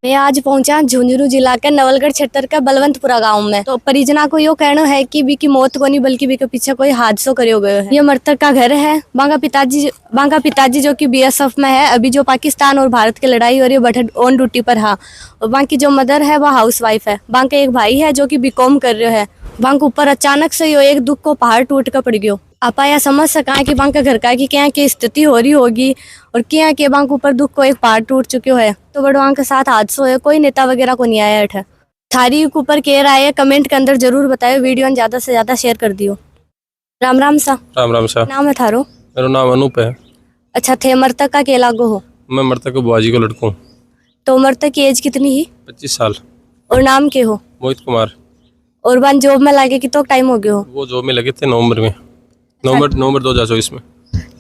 मैं आज पहुंचा झुंझुनू जिला के नवलगढ़ क्षेत्र के बलवंतपुरा गांव में। तो परिजना को यो कहना है कि बी की मौत को नहीं बल्कि बी के पीछे कोई हादसों करियो गयो है। ये मृतक का घर है। बांका पिताजी जो कि बीएसएफ में है। अभी जो पाकिस्तान और भारत की लड़ाई हो रही है बट ऑन ड्यूटी पर है। और बांकी जो मदर है वह हाउस वाइफ है। बांका एक भाई है जो कि बीकॉम कर रहे है। बांक ऊपर अचानक से यो एक दुख को पहाड़ टूट कर पड़ गयो। आप या समझ सका कि बांका घर का की क्या की स्थिति हो रही होगी और क्या के बांक ऊपर दुख को एक पहाड़ टूट चुक्यो है। तो बड़वां के साथ हादसों है, कोई नेता वगैरह को नहीं आया है। थारी के ऊपर कह रहा है, कमेंट के अंदर जरूर बताओ, वीडियो ज्यादा से ज्यादा शेयर कर दियो। राम राम सा। राम राम सा। नाम है थारो? मेरा नाम अनूप है। अच्छा, थे मृतक का के लागो हो? मैं मृतक के बुआजी को लड़का हूँ। तो मृतक की एज कितनी ही? 25 साल। और नाम के हो? मोहित कुमार। और वन जॉब में लागे कि तो टाइम हो गयो? वो जॉब में लगे थे नवंबर में, नवंबर 2024 में।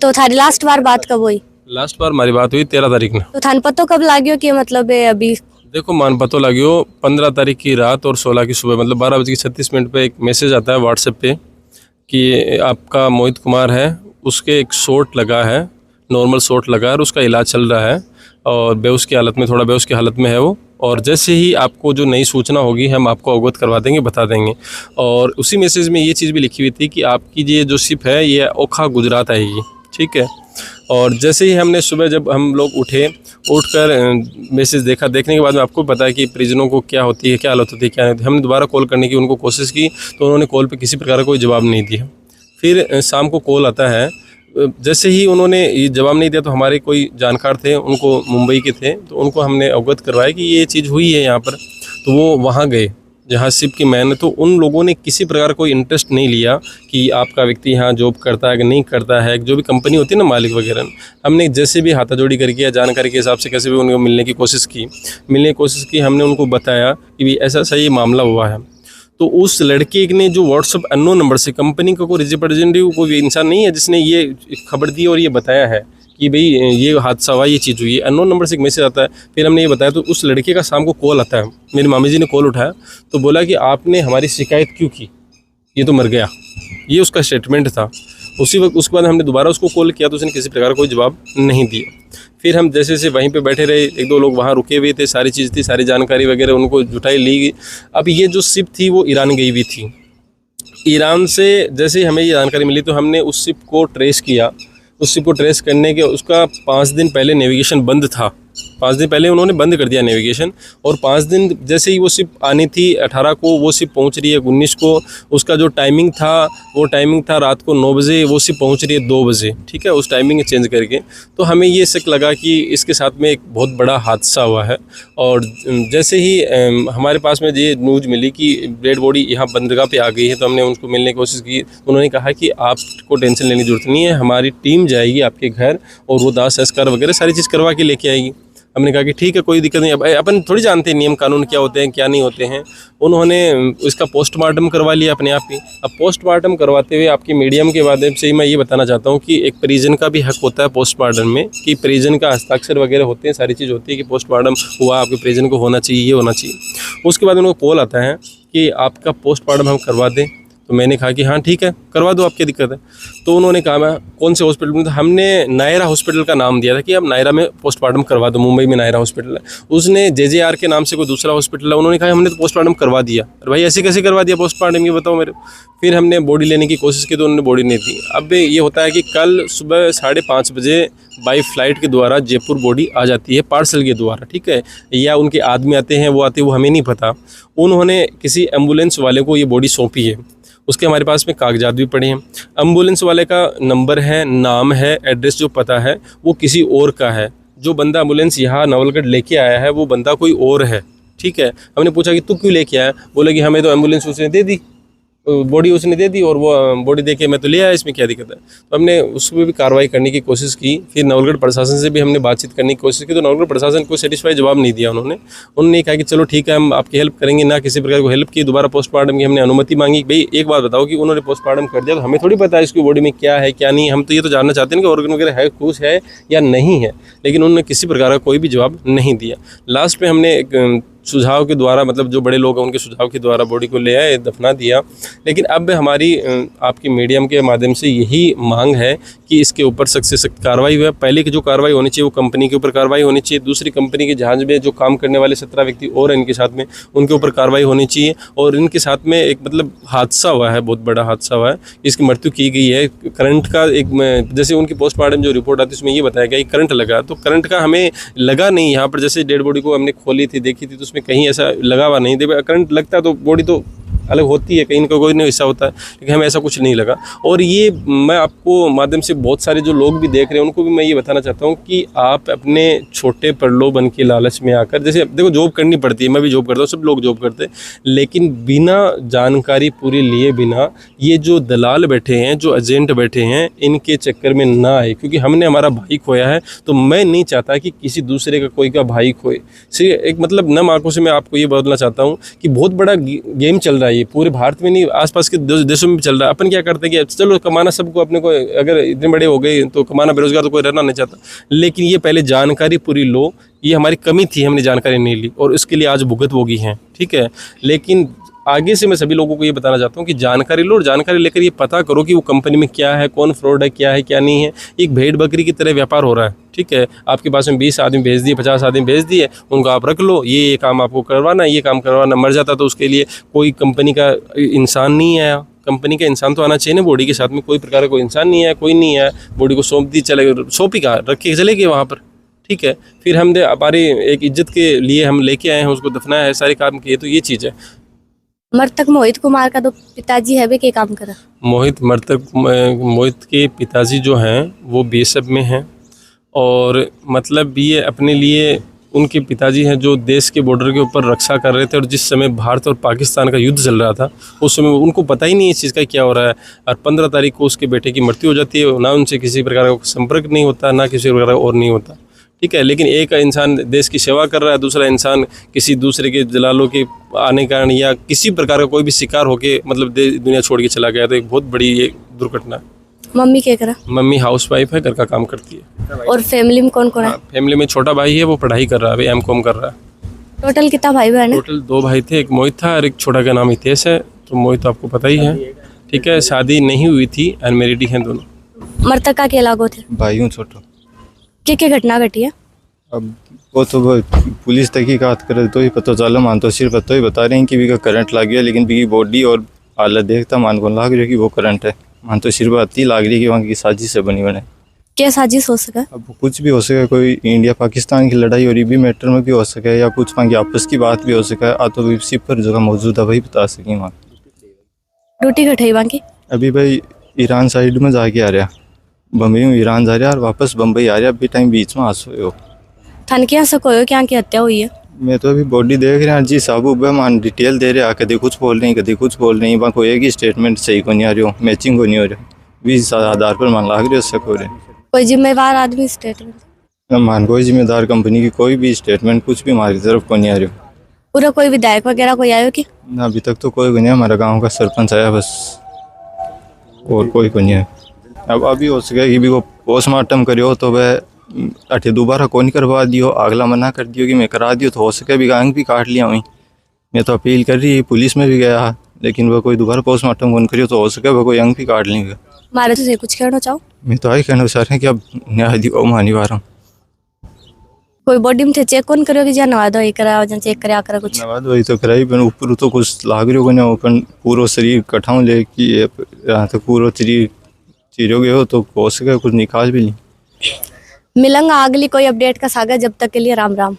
तो थारी लास्ट बार बात कब हुई? लास्ट बार हमारी बात हुई 13 तारीख ने। तो थान पतो कब लाग्यो कि मतलब अभी? देखो मान पतो लाग्यो 15 तारीख की रात और 16 की सुबह, मतलब 12:36 पे एक मैसेज आता है व्हाट्सएप पे कि आपका मोहित कुमार है, उसके एक शॉट लगा है, नॉर्मल शॉट लगा है और उसका इलाज चल रहा है और बेहोश की हालत में, थोड़ा बेहोश की हालत में है वो। और जैसे ही आपको जो नई सूचना होगी हम आपको अवगत करवा देंगे, बता देंगे। और उसी मैसेज में ये चीज़ भी लिखी हुई थी कि आपकी ये जो शिप है ये ओखा गुजरात आएगी, ठीक है। और जैसे ही हमने सुबह जब हम लोग उठकर मैसेज देखा, देखने के बाद में आपको पता है कि परिजनों को क्या होती है, क्या हालत होती है, क्या नहीं होती। हमने दोबारा कॉल करने की उनको कोशिश की तो उन्होंने कॉल पे किसी प्रकार का कोई जवाब नहीं दिया। फिर शाम को कॉल आता है, जैसे ही उन्होंने ये जवाब नहीं दिया तो हमारे कोई जानकार थे, उनको मुंबई के थे, तो उनको हमने अवगत करवाया कि ये चीज़ हुई है यहाँ पर। तो वो वहाँ गए जहाँ शिप की मैन, तो उन लोगों ने किसी प्रकार कोई इंटरेस्ट नहीं लिया कि आपका व्यक्ति यहाँ जॉब करता है कि नहीं करता है। जो भी कंपनी होती है ना, मालिक वगैरह, हमने जैसे भी हाथाजोड़ी करके या जानकारी के हिसाब से कैसे भी उनको मिलने की कोशिश की। हमने उनको बताया कि भी ऐसा ऐसा ये मामला हुआ है। तो उस लड़के ने जो व्हाट्सएप अननोन नंबर से, कंपनी का कोई रिप्रेजेंटेटिव कोई इंसान नहीं है जिसने ये खबर दी और ये बताया है कि भाई ये हादसा हुआ, ये चीज़ हुई है। अननोन नंबर से एक मैसेज आता है, फिर हमने ये बताया। तो उस लड़के का शाम को कॉल आता है, मेरी मामी जी ने कॉल उठाया तो बोला कि आपने हमारी शिकायत क्यों की, ये तो मर गया, ये उसका स्टेटमेंट था। उसी वक्त उसके बाद हमने दोबारा उसको कॉल किया तो उसने किसी प्रकार का कोई जवाब नहीं दिया। फिर हम जैसे जैसे वहीं पे बैठे रहे, एक दो लोग वहाँ रुके हुए थे, सारी चीज़ थी, सारी जानकारी वगैरह उनको जुटाई ली गई। अब ये जो शिप थी वो ईरान गई हुई थी। ईरान से जैसे ही हमें ये जानकारी मिली तो हमने उस शिप को ट्रेस किया। उस शिप को ट्रेस करने के उसका 5 दिन पहले नेविगेशन बंद था। 5 दिन पहले उन्होंने बंद कर दिया नेविगेशन। और 5 दिन जैसे ही वो शिप आनी थी 18 को, वो शिप पहुंच रही है 19 को। उसका जो टाइमिंग था वो टाइमिंग था रात को 9 बजे, वो शिप पहुंच रही है 2 बजे, ठीक है, उस टाइमिंग चेंज करके। तो हमें ये शक लगा कि इसके साथ में एक बहुत बड़ा हादसा हुआ है। और जैसे ही हमारे पास में ये न्यूज़ मिली कि डेड बॉडी यहाँ बंदरगाह पे आ गई है तो हमने उनको मिलने की कोशिश की। उन्होंने कहा कि आपको टेंशन लेने की जरूरत नहीं है, हमारी टीम जाएगी आपके घर और वो दाह संस्कार वगैरह सारी चीज़ करवा के लेके आएगी। हमने कहा कि ठीक है, कोई दिक्कत नहीं। अब अपन थोड़ी जानते हैं नियम कानून क्या होते हैं क्या नहीं होते हैं। उन्होंने इसका पोस्टमार्टम करवा लिया अपने आप ही। अब पोस्टमार्टम करवाते हुए आपकी मीडियम के माध्यम से ही मैं ये बताना चाहता हूँ कि एक परिजन का भी हक होता है पोस्टमार्टम में, कि परिजन का हस्ताक्षर वगैरह होते हैं, सारी चीज़ होती है कि पोस्टमार्टम हुआ, आपके परिजन को होना चाहिए, ये होना चाहिए। उसके बाद उनको कॉल आता है कि आपका पोस्टमार्टम हम करवा दें। तो मैंने कहा कि हाँ ठीक है, करवा दो, आपकी दिक्कत है। तो उन्होंने कहा मैं कौन से हॉस्पिटल में, तो हमने नायरा हॉस्पिटल का नाम दिया था कि आप नायरा में पोस्टमार्टम करवा दो, मुंबई में नायरा हॉस्पिटल है। उसने JJR के नाम से कोई दूसरा हॉस्पिटल है, उन्होंने कहा हमने तो पोस्टमार्टम करवा दिया। अरे भाई ऐसे कैसे करवा दिया पोस्टमार्टम, ये बताओ मेरे। फिर हमने बॉडी लेने की कोशिश की तो उन्होंने बॉडी नहीं दी। अब ये होता है कि कल सुबह 5:30 बजे बाई फ्लाइट के द्वारा जयपुर बॉडी आ जाती है, पार्सल के द्वारा, ठीक है, या उनके आदमी आते हैं, वो आते हैं, वो हमें नहीं पता। उन्होंने किसी एम्बुलेंस वाले को ये बॉडी सौंपी है। उसके हमारे पास में कागजात भी पड़े हैं। एम्बुलेंस वाले का नंबर है, नाम है, एड्रेस जो पता है वो किसी और का है। जो बंदा एम्बुलेंस यहाँ नवलगढ़ लेके आया है वो बंदा कोई और है, ठीक है। हमने पूछा कि तू क्यों लेके आया, बोले कि हमें तो एम्बुलेंस उसने दे दी, बॉडी उसने दे दी और वो बॉडी दे के मैं तो ले आया, इसमें क्या दिक्कत है। तो हमने उस पर भी कार्रवाई करने की कोशिश की। फिर नवलगढ़ प्रशासन से भी हमने बातचीत करने की कोशिश की तो नवलगढ़ प्रशासन को सेटिस्फाई जवाब नहीं दिया। उन्होंने कहा कि चलो ठीक है, हम आपकी हेल्प करेंगे, ना किसी प्रकार को हेल्प की। दोबारा पोस्टमार्टम की हमने अनुमति मांगी। भाई एक बात बताओ कि उन्होंने पोस्टमार्टम कर दिया तो हमें थोड़ी पता है इसकी बॉडी में क्या है क्या नहीं। हम तो ये तो जानना चाहते हैं कि ऑर्गन वगैरह है, कुछ है या नहीं है, लेकिन उन्होंने किसी प्रकार का कोई भी जवाब नहीं दिया। लास्ट में हमने एक सुझाव के द्वारा, मतलब जो बड़े लोग हैं उनके सुझाव के द्वारा बॉडी को ले आए, दफना दिया। लेकिन अब हमारी आपकी मीडियम के माध्यम से यही मांग है कि इसके ऊपर सख्त से सख्त कार्रवाई हुई। पहले की जो कार्रवाई होनी चाहिए वो कंपनी के ऊपर कार्रवाई होनी चाहिए, दूसरी कंपनी के जहाज में जो काम करने वाले 17 व्यक्ति और इनके साथ में उनके ऊपर कार्रवाई होनी चाहिए। और इनके साथ में एक मतलब हादसा हुआ है, बहुत बड़ा हादसा हुआ है, इसकी मृत्यु की गई है। करंट का एक जैसे उनकी पोस्टमार्टम जो रिपोर्ट आती है उसमें ये बताया गया कि करंट लगा, तो करंट का हमें लगा नहीं। यहाँ पर जैसे डेड बॉडी को हमने खोली थी, देखी थी, तो उसमें कहीं ऐसा लगा हुआ नहीं। देखो करंट लगता तो बॉडी तो अलग होती है, कहीं ना कोई नहीं हिस्सा होता है, लेकिन हमें ऐसा कुछ नहीं लगा। और ये मैं आपको माध्यम से बहुत सारे जो लोग भी देख रहे हैं उनको भी मैं ये बताना चाहता हूँ कि आप अपने छोटे प्रलोभन के लालच में आकर, जैसे देखो जॉब करनी पड़ती है, मैं भी जॉब करता हूँ, सब लोग जॉब करते हैं, लेकिन बिना जानकारी पूरी लिए बिना ये जो दलाल बैठे हैं, जो एजेंट बैठे हैं, इनके चक्कर में ना आए। क्योंकि हमने हमारा भाई खोया है, तो मैं नहीं चाहता कि किसी दूसरे का कोई का भाई खोए। सिर्फ एक मतलब नम आंखों से मैं आपको ये बोलना चाहता हूँ कि बहुत बड़ा गेम चल रहा है, ये पूरे भारत में नहीं, आसपास के देशों में भी चल रहा है। अपन क्या करते हैं कि चलो कमाना सबको, अपने को अगर इतने बड़े हो गए तो कमाना, बेरोजगार तो कोई रहना नहीं चाहता, लेकिन ये पहले जानकारी पूरी लो। ये हमारी कमी थी, हमने जानकारी नहीं ली और इसके लिए आज भुगत भोगी हैं, ठीक है। लेकिन आगे से मैं सभी लोगों को ये बताना चाहता हूँ कि जानकारी लो और जानकारी लेकर ये पता करो कि वो कंपनी में क्या है, कौन फ्रॉड है, क्या नहीं है। एक भेड़ बकरी की तरह व्यापार हो रहा है, ठीक है। आपके पास में 20 आदमी भेज दिए, 50 आदमी भेज दिए, उनको आप रख लो, ये काम आपको करवाना, ये काम करवाना। मर जाता तो उसके लिए कोई कंपनी का इंसान नहीं आया। कंपनी का इंसान तो आना चाहिए ना, बॉडी के साथ में कोई प्रकार का कोई इंसान नहीं है, कोई नहीं है। बॉडी को सौंप दी, चले सौंपी कहा, रख के चले गए वहाँ पर, ठीक है। फिर हम हमारी एक इज्जत के लिए हम लेके आए हैं, उसको दफनाया है, सारे काम किए, तो ये चीज़ है। मृतक मोहित कुमार का तो पिताजी है, वे क्या काम करा? मोहित के पिताजी जो हैं वो बीएसएफ में हैं, और मतलब ये अपने लिए, उनके पिताजी हैं जो देश के बॉर्डर के ऊपर रक्षा कर रहे थे, और जिस समय भारत और पाकिस्तान का युद्ध चल रहा था उस समय उनको पता ही नहीं इस चीज़ का क्या हो रहा है। और 15 तारीख को उसके बेटे की मृत्यु हो जाती है, ना उनसे किसी प्रकार का संपर्क नहीं होता, ना किसी प्रकार का और नहीं होता, ठीक है। लेकिन एक इंसान देश की सेवा कर रहा है, दूसरा इंसान किसी दूसरे के दलालों के आने के कारण या किसी प्रकार का कोई भी शिकार होके मतलब दुनिया छोड़ के चला गया, तो एक बहुत बड़ी ये दुर्घटना है। मम्मी क्या करा? मम्मी हाउसवाइफ है, घर का काम करती है। और फैमिली में कौन कौन है? फैमिली में छोटा भाई है, वो पढ़ाई कर रहा है, अभी एमकॉम कर रहा है। टोटल कितना भाई बहन है? टोटल 2 भाई थे, एक मोहित था और एक छोटा का नाम हितेश है। तो मोहित आपको पता ही है, ठीक है, शादी नहीं हुई थी, अनमेरिड हैं दोनों। मृतक का क्या लागो थे? भाई हूँ छोटो। क्या घटना घटी है? अब वो तो पुलिस तहकीकात करे तो ही पता चला। मान तो सिर्फ तो ही बता रहे हैं कि भी करंट लग गया, लेकिन भी बॉडी और हालत देखता मान को लग रही है कि वो करंट है। मान तो सिर्फ आती लग रही है कि वहाँ की साजिश से बनी बने। क्या साजिश हो सका? अब कुछ भी हो सके, कोई इंडिया पाकिस्तान की लड़ाई और भी मैटर में भी हो सके, या कुछ वहाँ की आपस की बात भी हो सके। आ तो भी सिपर जगह मौजूद है, वही बता सकें वहाँ। ड्यूटी घटाई वहाँ की? अभी भाई ईरान साइड में जाके आ रहा, बम्बई में ईरान जा रहा और वापस बम्बई आ रहा। अभी टाइम बीच में आस हो थान क्या सको क्या की हत्या हुई है? मैं तो अभी बॉडी देख रहा जी साहब, मान डिटेल दे रहे, कभी कुछ बोल रही, कभी कुछ बोल रही। वहाँ कोई एक ही स्टेटमेंट सही को नहीं आ रही हो, मैचिंग को नहीं हो रही, 20 आधार पर मान लाग रहे हो हो रहे। कोई जिम्मेवार आदमी स्टेटमेंट? मान कोई जिम्मेदार कंपनी की कोई भी स्टेटमेंट कुछ भी हमारी तरफ को नहीं आ रही हो। पूरा कोई विधायक वगैरह कोई आयो कि? ना अभी तक तो कोई को नहीं, हमारा गाँव का सरपंच आया बस, और कोई को नहीं है। अब अभी हो सके कि भी वो पोस्टमार्टम करियो तो वह अठे दोबारा कौन करवा दियो, अगला मना कर दियो कि मैं करा दियो, तो हो सके भी गांग भी काट लिया हुई। मैं तो अपील कर रही, पुलिस में भी गया, लेकिन वो कोई दोबारा पोस्टमार्टम कौन करियो तो हो सके वो कोई अंग भी काट लेंगे। मारे तो कुछ कहना चाहो? मैं तो आई कहना चाह रहे हैं कि अब न्याय दियो मानी बार कोई बॉडी में थे चेक कौन करो कि नवा दो करा चेक करे आकर कुछ नवाद वही तो कराई, पर ऊपर तो कुछ लाग रही होगा ना, पूरा शरीर कठाऊँ ले कि यहाँ तक पूरा शरीर चीरो गए हो, तो हो सके कुछ निकाल भी नहीं। मिलेंगे अगली कोई अपडेट का सागर, जब तक के लिए राम राम।